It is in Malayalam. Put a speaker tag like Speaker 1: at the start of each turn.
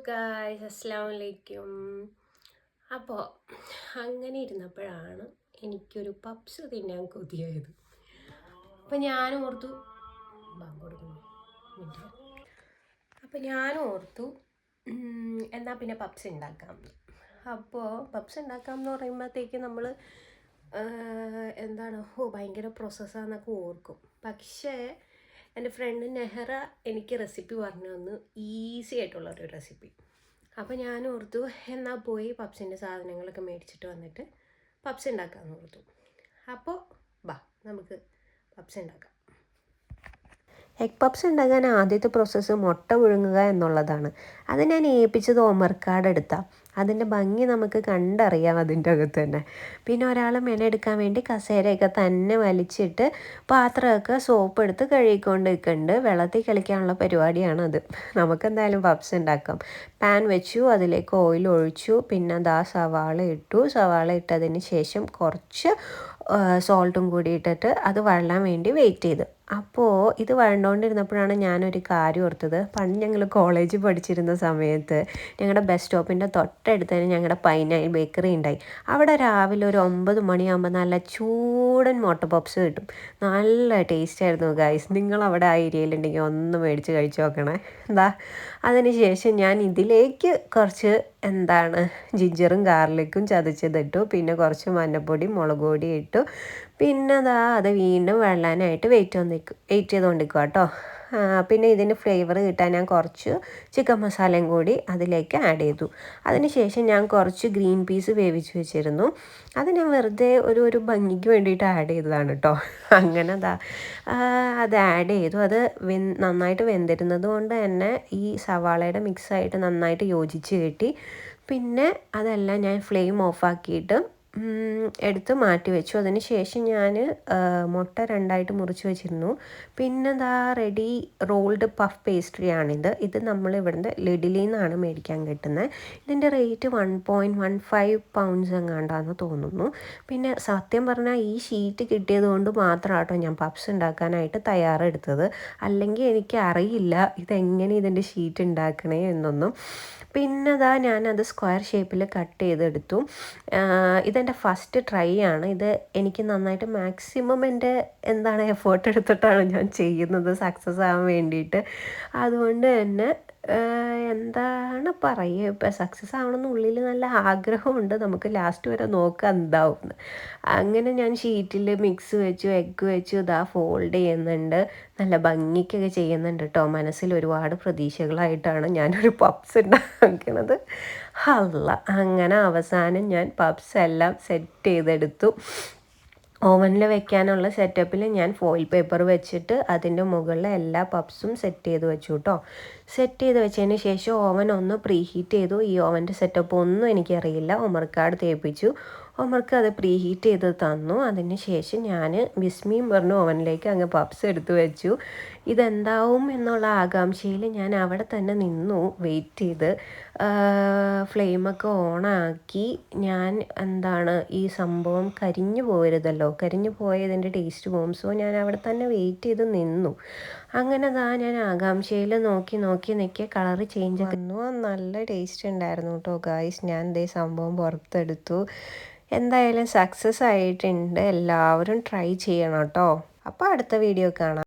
Speaker 1: ഗായ്സ്, അസ്സലാമു അലൈക്കും. അപ്പോൾ അങ്ങനെ ഇരുന്നപ്പോഴാണ് എനിക്കൊരു പപ്സ് തിന്നാൻ കൊതിയായത്. അപ്പം ഞാൻ ഓർത്തു എന്നാൽ പിന്നെ പപ്സ് ഉണ്ടാക്കാം. അപ്പോൾ പപ്സ് ഉണ്ടാക്കാം എന്ന് പറയുമ്പോഴത്തേക്ക് നമ്മൾ ഭയങ്കര പ്രോസസ്സാന്നൊക്കെ ഓർക്കും. പക്ഷേ എൻ്റെ ഫ്രണ്ട് നെഹ്റ എനിക്ക് റെസിപ്പി പറഞ്ഞു തന്നു, ഈസി ആയിട്ടുള്ളൊരു റെസിപ്പി. അപ്പോൾ ഞാൻ ഓർത്തു എന്നാൽ പോയി പപ്സിൻ്റെ സാധനങ്ങളൊക്കെ മേടിച്ചിട്ട് വന്നിട്ട് പപ്സ് ഉണ്ടാക്കാമെന്ന് ഓർത്തു. അപ്പോൾ നമുക്ക് പപ്സ് ഉണ്ടാക്കാം. എഗ് പപ്സ് ഉണ്ടാക്കാൻ ആദ്യത്തെ പ്രോസസ്സ് മുട്ട പുഴുങ്ങുക എന്നുള്ളതാണ്. അത് ഞാൻ ഏൽപ്പിച്ചത് ഒമർക്കാട് എടുത്താൽ അതിൻ്റെ ഭംഗി നമുക്ക് കണ്ടറിയാം അതിൻ്റെ അകത്ത് തന്നെ. പിന്നെ ഒരാൾ മെനെടുക്കാൻ വേണ്ടി കസേരയൊക്കെ തന്നെ വലിച്ചിട്ട് പാത്രമൊക്കെ സോപ്പ് എടുത്ത് കഴുകിക്കൊണ്ട് നിൽക്കുന്നുണ്ട്. വെള്ളത്തിൽ കളിക്കാനുള്ള പരിപാടിയാണത്. നമുക്കെന്തായാലും പപ്സ് ഉണ്ടാക്കാം. പാൻ വെച്ചു, അതിലേക്ക് ഓയിൽ ഒഴിച്ചു, പിന്നെ സവാള ഇട്ടു. സവാള ഇട്ടതിന് ശേഷം കുറച്ച് സോൾട്ടും കൂടി ഇട്ടിട്ട് അത് വഴലാൻ വേണ്ടി വെയിറ്റ് ചെയ്തു. അപ്പോൾ ഇത് വഴണ്ടുകൊണ്ടിരുന്നപ്പോഴാണ് ഞാനൊരു കാര്യം ഓർത്തത്. പണ്ട് ഞങ്ങൾ കോളേജിൽ പഠിച്ചിരുന്ന സമയത്ത് ഞങ്ങളുടെ ബസ് സ്റ്റോപ്പിൻ്റെ തൊട്ടടുത്ത് തന്നെ ഞങ്ങളുടെ പൈനായി ബേക്കറി ഉണ്ടായി. അവിടെ രാവിലെ ഒരു 9 മണിയാകുമ്പോൾ നല്ല ചൂടൻ മുട്ട പപ്സ് കിട്ടും. നല്ല ടേസ്റ്റ് ആയിരുന്നു ഗൈസ്. നിങ്ങളവിടെ ആ ഏരിയയിലുണ്ടെങ്കിൽ ഒന്ന് മേടിച്ച് കഴിച്ച് നോക്കണേ. അതിന് ശേഷം ഞാൻ ഇതിലേക്ക് കുറച്ച് ജിഞ്ചറും ഗാർലിക്കും ചതച്ചതിട്ടു. പിന്നെ കുറച്ച് മഞ്ഞൾപ്പൊടി, മുളക് പൊടി ഇട്ടു. പിന്നെ അത് വീണ്ടും വെള്ളാനായിട്ട് വെയിറ്റ് ചെയ്തുകൊണ്ടിരിക്കുക കേട്ടോ. പിന്നെ ഇതിന് ഫ്ലേവർ കിട്ടാൻ ഞാൻ കുറച്ച് ചിക്കൻ മസാലയും കൂടി അതിലേക്ക് ആഡ് ചെയ്തു. അതിനുശേഷം ഞാൻ കുറച്ച് ഗ്രീൻ പീസ് വേവിച്ച് വെച്ചിരുന്നു. അത് ഞാൻ വെറുതെ ഒരു ഭംഗിക്ക് വേണ്ടിയിട്ട് ആഡ് ചെയ്തതാണ് കേട്ടോ. അങ്ങനെ അത് ആഡ് ചെയ്തു. അത് നന്നായിട്ട് വെന്തിരുന്നത് കൊണ്ട് തന്നെ ഈ സവാളയുടെ മിക്സായിട്ട് നന്നായിട്ട് യോജിച്ച് കിട്ടി. പിന്നെ അതെല്ലാം ഞാൻ ഫ്ലെയിം ഓഫാക്കിയിട്ട് എടുത്ത് മാറ്റി വെച്ചു. അതിന് ശേഷം ഞാൻ മുട്ട 2ആയിട്ട് മുറിച്ച് വെച്ചിരുന്നു. പിന്നെ റെഡി റോൾഡ് പഫ് പേസ്ട്രിയാണിത്. ഇത് നമ്മൾ ഇവിടുന്ന് ലിഡിലിൽ നിന്നാണ് മേടിക്കാൻ കിട്ടുന്നത്. ഇതിൻ്റെ റേറ്റ് 1.15 പൗണ്ട്സ് എങ്ങാണ്ടാന്ന് തോന്നുന്നു. പിന്നെ സത്യം പറഞ്ഞാൽ ഈ ഷീറ്റ് കിട്ടിയത് കൊണ്ട് മാത്രമാട്ടോ ഞാൻ പപ്സ് ഉണ്ടാക്കാനായിട്ട് തയ്യാറെടുത്തത്. അല്ലെങ്കിൽ എനിക്ക് അറിയില്ല ഇതെങ്ങനെ ഇതിൻ്റെ ഷീറ്റ് ഉണ്ടാക്കണേ എന്നൊന്നും. പിന്നെ ഞാനത് സ്ക്വയർ ഷേപ്പിൽ കട്ട് ചെയ്തെടുത്തു. ഇതെൻ്റെ ഫസ്റ്റ് ട്രൈ ആണ്. ഇത് എനിക്ക് നന്നായിട്ട് മാക്സിമം എൻ്റെ എഫേർട്ട് എടുത്തിട്ടാണ് ഞാൻ ചെയ്യുന്നത് സക്സസ് ആവാൻ വേണ്ടിയിട്ട്. അതുകൊണ്ട് തന്നെ ഇപ്പം സക്സസ് ആവണമെന്ന് ഉള്ളിൽ നല്ല ആഗ്രഹമുണ്ട്. നമുക്ക് ലാസ്റ്റ് വരെ നോക്കാം എന്താവും. അങ്ങനെ ഞാൻ ഷീറ്റിൽ മിക്സ് വെച്ചു, എഗ്ഗ് വെച്ചു, ഫോൾഡ് ചെയ്യുന്നുണ്ട്. നല്ല ഭംഗിക്കൊക്കെ ചെയ്യുന്നുണ്ട് കേട്ടോ. മനസ്സിൽ ഒരുപാട് പ്രതീക്ഷകളായിട്ടാണ് ഞാനൊരു പപ്സ് ഉണ്ടാക്കണത്. അങ്ങനെ അവസാനം ഞാൻ പപ്സ് എല്ലാം സെറ്റ് ചെയ്തെടുത്തു. ഓവനിൽ വെക്കാനുള്ള സെറ്റപ്പിൽ ഞാൻ ഫോയിൽ പേപ്പർ വെച്ചിട്ട് അതിൻ്റെ മുകളിൽ എല്ലാ പപ്സും സെറ്റ് ചെയ്ത് വെച്ചു കേട്ടോ. സെറ്റ് ചെയ്ത് വെച്ചതിന് ശേഷം ഓവൻ ഒന്ന് പ്രീ ഹീറ്റ് ചെയ്തു. ഈ ഓവൻ്റെ സെറ്റപ്പ് ഒന്നും എനിക്കറിയില്ല. ഒമർക്കാട് തേപ്പിച്ചു. ഒമർക്ക് അത് പ്രീ ഹീറ്റ് ചെയ്ത് തന്നു. അതിന് ശേഷം ഞാൻ ബിസ്മിയും പറഞ്ഞു ഓവനിലേക്ക് അങ്ങ് പപ്സ് എടുത്ത് വെച്ചു. ഇതെന്താവും എന്നുള്ള ആകാംക്ഷയിൽ ഞാൻ അവിടെ തന്നെ നിന്നു വെയിറ്റ് ചെയ്ത്. ഫ്ലെയിമൊക്കെ ഓണാക്കി ഞാൻ ഈ സംഭവം കരിഞ്ഞു പോകരുതല്ലോ, കരിഞ്ഞു പോയതിൻ്റെ ടേസ്റ്റ് പോകും. സോ ഞാൻ അവിടെ തന്നെ വെയിറ്റ് ചെയ്ത് നിന്നു. അങ്ങനെ ഞാൻ ആകാംക്ഷയിൽ നോക്കി കളറ് ചേഞ്ച് വന്നു. നല്ല ടേസ്റ്റ് ഉണ്ടായിരുന്നു കേട്ടോ ഗായ്സ്. ഞാൻ സംഭവം പുറത്തെടുത്തു. എന്തായാലും സക്സസ് ആയിട്ടുണ്ട്. എല്ലാവരും ട്രൈ ചെയ്യണം കേട്ടോ. അപ്പോൾ അടുത്ത വീഡിയോ കാണാം.